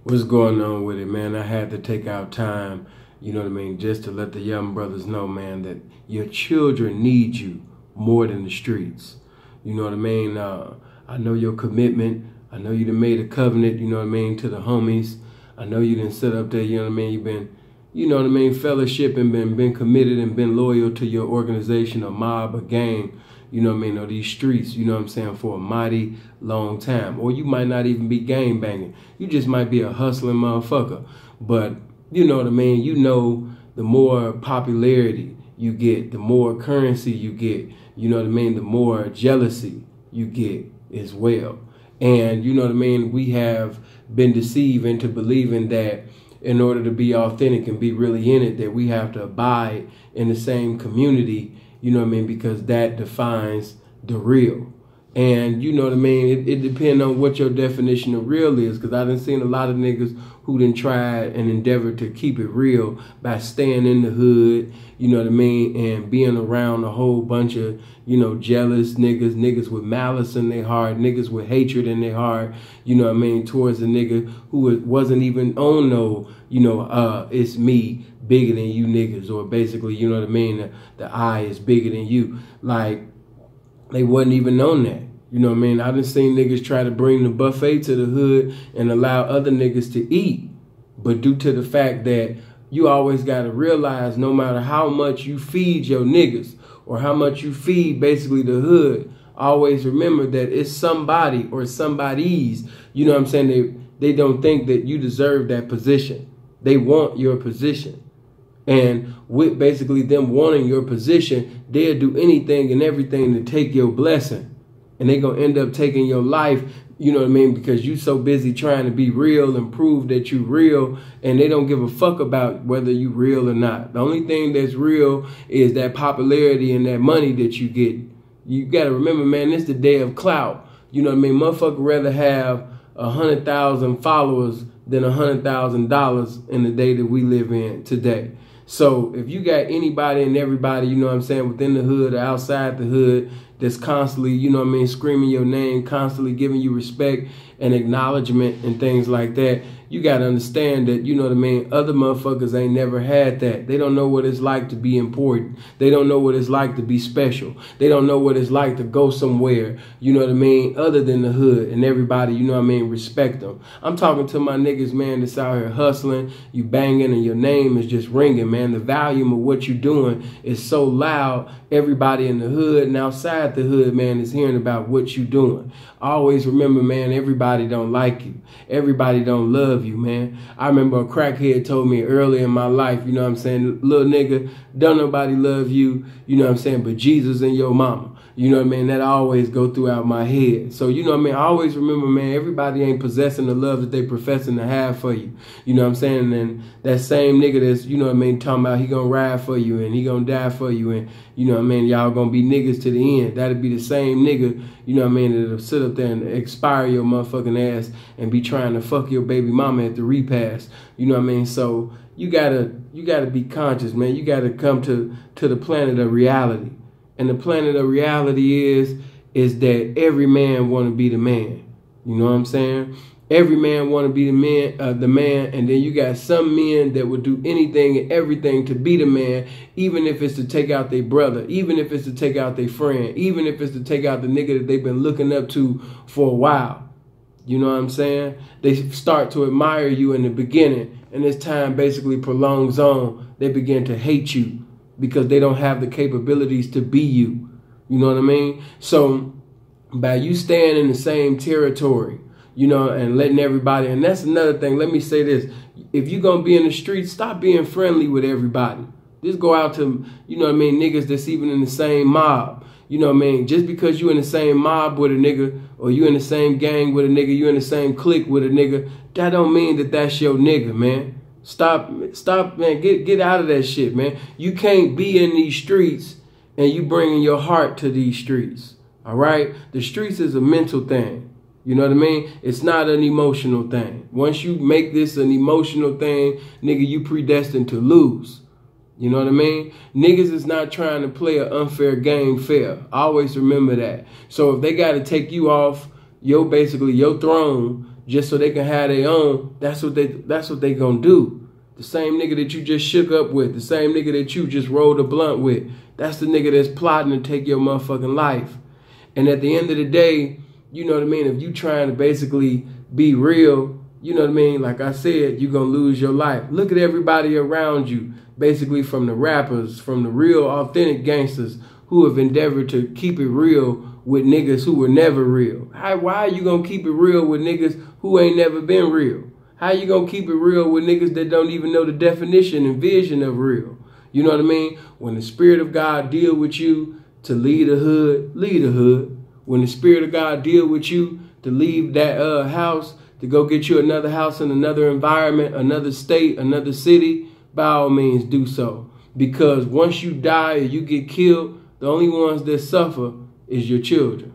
What's going on with it, man? I had to take out time, you know what I mean, just to let the young brothers know, man, that your children need you more than the streets. You know what I mean? I know your commitment. I know you done made a covenant, you know what I mean, to the homies. I know you done sit up there, you know what I mean, you've been, you know what I mean, fellowship and been committed and been loyal to your organization or mob or gang, you know what I mean, or these streets, you know what I'm saying, for a mighty long time. Or you might not even be gang banging. You just might be a hustling motherfucker. But, you know what I mean, you know the more popularity you get, the more currency you get, you know what I mean, the more jealousy you get as well. And, you know what I mean, we have been deceived into believing that in order to be authentic and be really in it, that we have to abide in the same community, you know what I mean, because that defines the real. And you know what I mean, it depends on what your definition of real is, because I done seen a lot of niggas who done tried and endeavored to keep it real by staying in the hood, you know what I mean, and being around a whole bunch of, you know, jealous niggas with malice in their heart, niggas with hatred in their heart, you know what I mean, towards a nigga who wasn't even on no, you know, it's me bigger than you niggas, or basically, you know what I mean, the I is bigger than you. Like, they wasn't even on that. You know what I mean? I done seen niggas try to bring the buffet to the hood and allow other niggas to eat. But due to the fact that you always got to realize, no matter how much you feed your niggas or how much you feed basically the hood, always remember that it's somebody or somebody's, you know what I'm saying, they don't think that you deserve that position. They want your position. And with basically them wanting your position, they'll do anything and everything to take your blessing. And they're going to end up taking your life, you know what I mean, because you so busy trying to be real and prove that you real, and they don't give a fuck about whether you real or not. The only thing that's real is that popularity and that money that you get. You got to remember, man, it's the day of clout. You know what I mean? Motherfucker rather have 100,000 followers than $100,000 in the day that we live in today. So if you got anybody and everybody, you know what I'm saying, within the hood or outside the hood that's constantly, you know what I mean, screaming your name, constantly giving you respect and acknowledgement and things like that, you got to understand that, you know what I mean, other motherfuckers ain't never had that. They don't know what it's like to be important. They don't know what it's like to be special. They don't know what it's like to go somewhere, you know what I mean, other than the hood, and everybody, you know what I mean, respect them. I'm talking to my niggas, man, that's out here hustling, you banging, and your name is just ringing, man. The volume of what you're doing is so loud, everybody in the hood and outside the hood, man, is hearing about what you doing. Always remember, man, everybody don't like you. Everybody don't love you, man. I remember a crackhead told me early in my life, you know what I'm saying, little nigga, don't nobody love you, you know what I'm saying, but Jesus and your mama. You know what I mean? That always go throughout my head. So, you know what I mean? I always remember, man, everybody ain't possessing the love that they professing to have for you. You know what I'm saying? And that same nigga that's, you know what I mean, talking about he gonna ride for you and he gonna die for you and, you know what I mean, y'all gonna be niggas to the end. That'll be the same nigga, you know what I mean, that'll sit up there and expire your motherfucking ass and be trying to fuck your baby mama at the repast. You know what I mean? So you gotta be conscious, man. You gotta come to the planet of reality. And the planet of reality is that every man want to be the man. You know what I'm saying? Every man want to be the man, and then you got some men that would do anything and everything to be the man, even if it's to take out their brother, even if it's to take out their friend, even if it's to take out the nigga that they've been looking up to for a while. You know what I'm saying? They start to admire you in the beginning, and as time basically prolongs on, they begin to hate you, because they don't have the capabilities to be you. You know what I mean? So by you staying in the same territory, you know, and letting everybody, and that's another thing, let me say this. If you're going to be in the streets, stop being friendly with everybody. Just go out to, you know what I mean, niggas that's even in the same mob. You know what I mean? Just because you in the same mob with a nigga, or you in the same gang with a nigga, you in the same clique with a nigga, that don't mean that that's your nigga, man. Stop, man. Get out of that shit, man. You can't be in these streets and you bringing your heart to these streets, all right? The streets is a mental thing, you know what I mean? It's not an emotional thing. Once you make this an emotional thing, nigga, you predestined to lose. You know what I mean? Niggas is not trying to play an unfair game fair. Always remember that. So if they got to take you off basically your throne just so they can have their own, that's what they gonna do. The same nigga that you just shook up with, the same nigga that you just rolled a blunt with, that's the nigga that's plotting to take your motherfucking life. And at the end of the day, you know what I mean, if you trying to basically be real, you know what I mean, like I said, you're gonna lose your life. Look at everybody around you, basically from the rappers, from the real authentic gangsters who have endeavored to keep it real with niggas who were never real. Why are you gonna keep it real with niggas who ain't never been real? How you gonna keep it real with niggas that don't even know the definition and vision of real? You know what I mean? When the Spirit of God deal with you to lead a hood, lead a hood. When the Spirit of God deal with you to leave that house, to go get you another house in another environment, another state, another city, by all means do so. Because once you die or you get killed, the only ones that suffer is your children.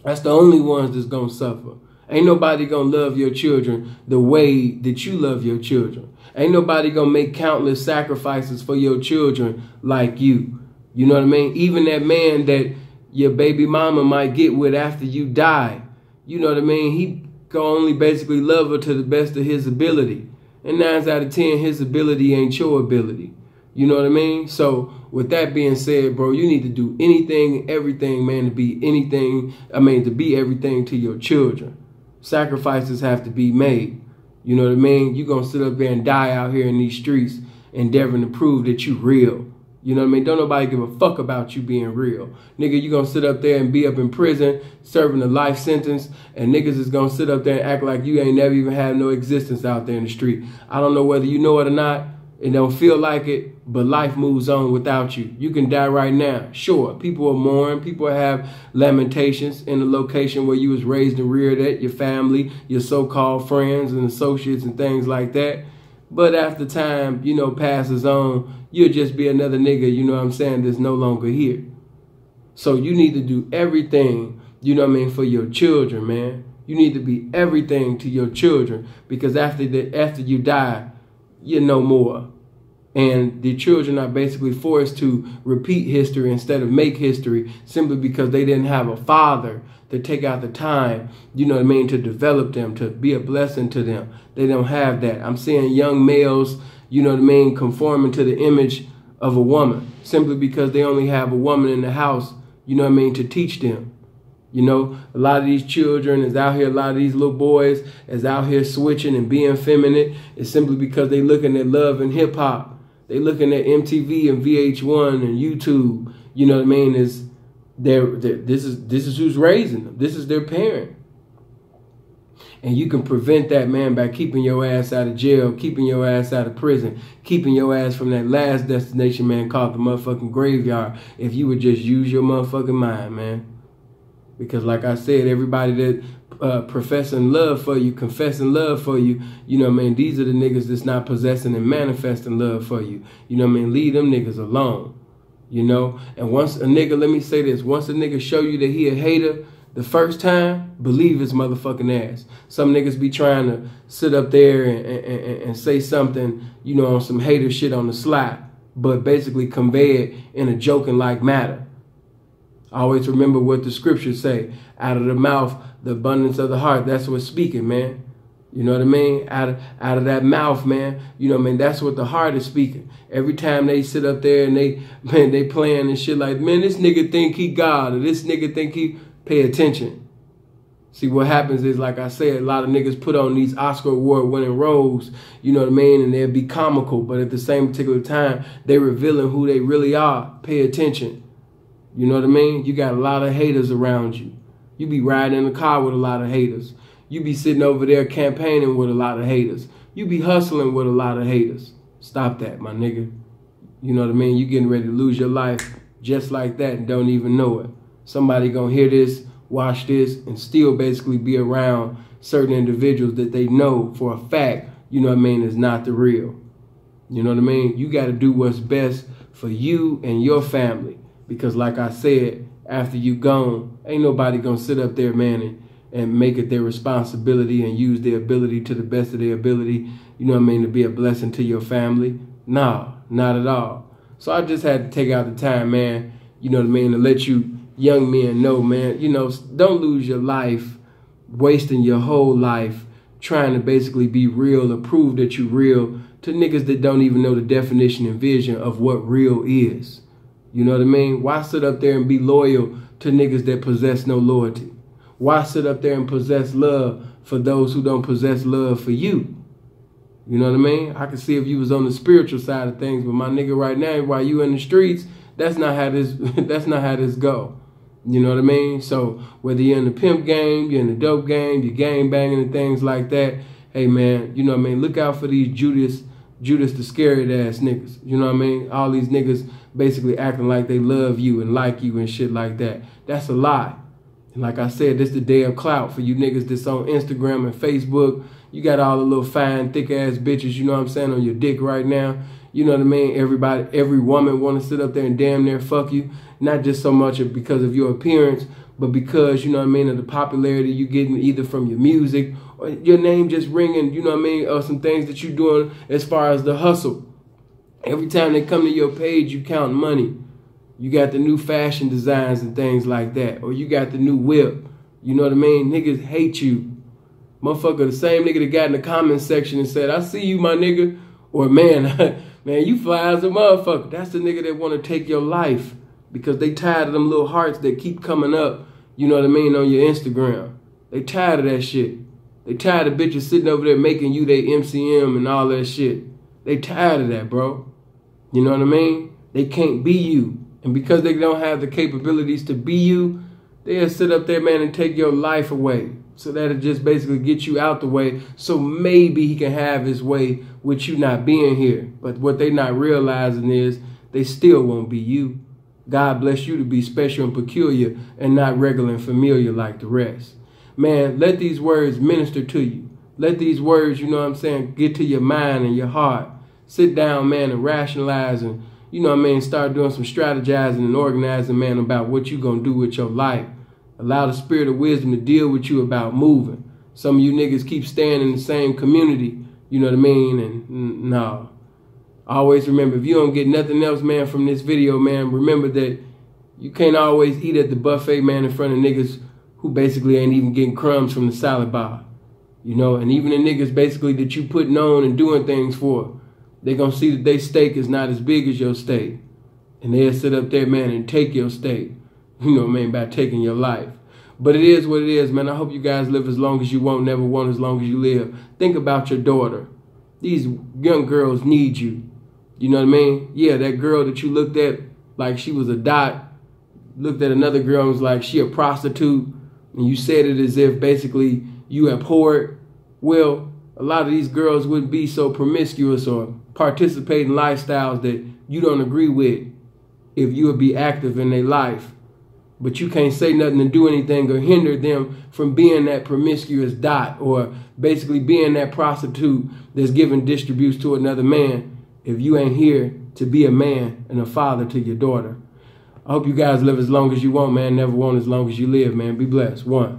That's the only ones that's gonna suffer. Ain't nobody gonna love your children the way that you love your children. Ain't nobody gonna make countless sacrifices for your children like you. You know what I mean? Even that man that your baby mama might get with after you die, you know what I mean? He can only basically love her to the best of his ability. And 9 out of 10, his ability ain't your ability. You know what I mean? So with that being said, bro, you need to do anything, everything, man, to be everything to your children. Sacrifices have to be made. You know what I mean? You're going to sit up there and die out here in these streets endeavoring to prove that you real. You know what I mean? Don't nobody give a fuck about you being real. Nigga, you going to sit up there and be up in prison serving a life sentence, and niggas is going to sit up there and act like you ain't never even had no existence out there in the street. I don't know whether you know it or not. It don't feel like it, but life moves on without you. You can die right now. Sure, people will mourn. People will have lamentations in the location where you was raised and reared at, your family, your so-called friends and associates and things like that. But after time, you know, passes on, you'll just be another nigga, you know what I'm saying, that's no longer here. So you need to do everything, you know what I mean, for your children, man. You need to be everything to your children, because after you die, you're no more. And the children are basically forced to repeat history instead of make history, simply because they didn't have a father to take out the time, you know what I mean, to develop them, to be a blessing to them. They don't have that. I'm seeing young males, you know what I mean, conforming to the image of a woman, simply because they only have a woman in the house, you know what I mean, to teach them. You know, a lot of these children is out here, a lot of these little boys is out here switching and being feminine. It's simply because they looking at love and hip hop. They looking at MTV and VH1 and YouTube. You know what I mean? This is who's raising them. This is their parent. And you can prevent that, man, by keeping your ass out of jail, keeping your ass out of prison, keeping your ass from that last destination, man, called the motherfucking graveyard, if you would just use your motherfucking mind, man. Because like I said, everybody that professing love for you, confessing love for you, you know what I mean, these are the niggas that's not possessing and manifesting love for you. You know what I mean? Leave them niggas alone, you know? And once a nigga, let me say this, once a nigga show you that he a hater the first time, believe his motherfucking ass. Some niggas be trying to sit up there and say something, you know, on some hater shit on the sly, but basically convey it in a joking-like matter. Always remember what the scriptures say. Out of the mouth, the abundance of the heart, that's what's speaking, man. You know what I mean? Out of that mouth, man, you know what I mean? That's what the heart is speaking. Every time they sit up there and they playing and shit like, man, this nigga think he God, or this nigga think he, pay attention. See, what happens is, like I said, a lot of niggas put on these Oscar award winning roles, you know what I mean? And they'll be comical, but at the same particular time, they revealing who they really are. Pay attention. You know what I mean? You got a lot of haters around you. You be riding in the car with a lot of haters. You be sitting over there campaigning with a lot of haters. You be hustling with a lot of haters. Stop that, my nigga. You know what I mean? You getting ready to lose your life just like that and don't even know it. Somebody gonna hear this, watch this, and still basically be around certain individuals that they know for a fact, you know what I mean, is not the real. You know what I mean? You got to do what's best for you and your family. Because like I said, after you gone, ain't nobody gonna sit up there, man, and make it their responsibility and use their ability to the best of their ability, you know what I mean, to be a blessing to your family. Nah, not at all. So I just had to take out the time, man, you know what I mean, to let you young men know, man, you know, don't lose your life, wasting your whole life trying to basically be real or prove that you real to niggas that don't even know the definition and vision of what real is. You know what I mean? Why sit up there and be loyal to niggas that possess no loyalty? Why sit up there and possess love for those who don't possess love for you? You know what I mean? I can see if you was on the spiritual side of things, but my nigga right now, while you in the streets, that's not how this go. You know what I mean? So whether you're in the pimp game, you're in the dope game, you're gang banging and things like that, hey man, you know what I mean? Look out for these Judas the scared ass niggas. You know what I mean? All these niggas basically acting like they love you and like you and shit like that. That's a lie. And like I said, this the day of clout for you niggas that's on Instagram and Facebook. You got all the little fine, thick ass bitches, you know what I'm saying, on your dick right now. You know what I mean? Every woman want to sit up there and damn near fuck you. Not just so much because of your appearance, but because, you know what I mean, of the popularity you getting either from your music or your name just ringing, you know what I mean, or some things that you doing as far as the hustle. Every time they come to your page, you count money. You got the new fashion designs and things like that. Or you got the new whip. You know what I mean? Niggas hate you. Motherfucker, the same nigga that got in the comments section and said, I see you, my nigga. Or, man, man, you fly as a motherfucker. That's the nigga that want to take your life because they tired of them little hearts that keep coming up, you know what I mean, on your Instagram. They tired of that shit. They tired of bitches sitting over there making you their MCM and all that shit. They tired of that, bro. You know what I mean? They can't be you. And because they don't have the capabilities to be you, they'll sit up there, man, and take your life away. So that'll just basically get you out the way. So maybe he can have his way with you not being here. But what they not realizing is they still won't be you. God bless you to be special and peculiar and not regular and familiar like the rest. Man, let these words minister to you. Let these words, you know what I'm saying, get to your mind and your heart. Sit down, man, and rationalize and, you know what I mean, start doing some strategizing and organizing, man, about what you're going to do with your life. Allow the spirit of wisdom to deal with you about moving. Some of you niggas keep staying in the same community, you know what I mean, and no. Always remember, if you don't get nothing else, man, from this video, man, remember that you can't always eat at the buffet, man, in front of niggas who basically ain't even getting crumbs from the salad bar. You know, and even the niggas basically that you putting on and doing things for, they gonna see that their steak is not as big as your steak. And they'll sit up there, man, and take your steak. You know what I mean, by taking your life. But it is what it is, man. I hope you guys live as long as you want, never want as long as you live. Think about your daughter. These young girls need you. You know what I mean? Yeah, that girl that you looked at like she was a dot, looked at another girl and was like, she a prostitute, and you said it as if basically you abhorred. Well, a lot of these girls wouldn't be so promiscuous or participate in lifestyles that you don't agree with if you would be active in their life. But you can't say nothing and do anything or hinder them from being that promiscuous dot or basically being that prostitute that's giving distributes to another man if you ain't here to be a man and a father to your daughter. I hope you guys live as long as you want, man. Never want as long as you live, man. Be blessed. One.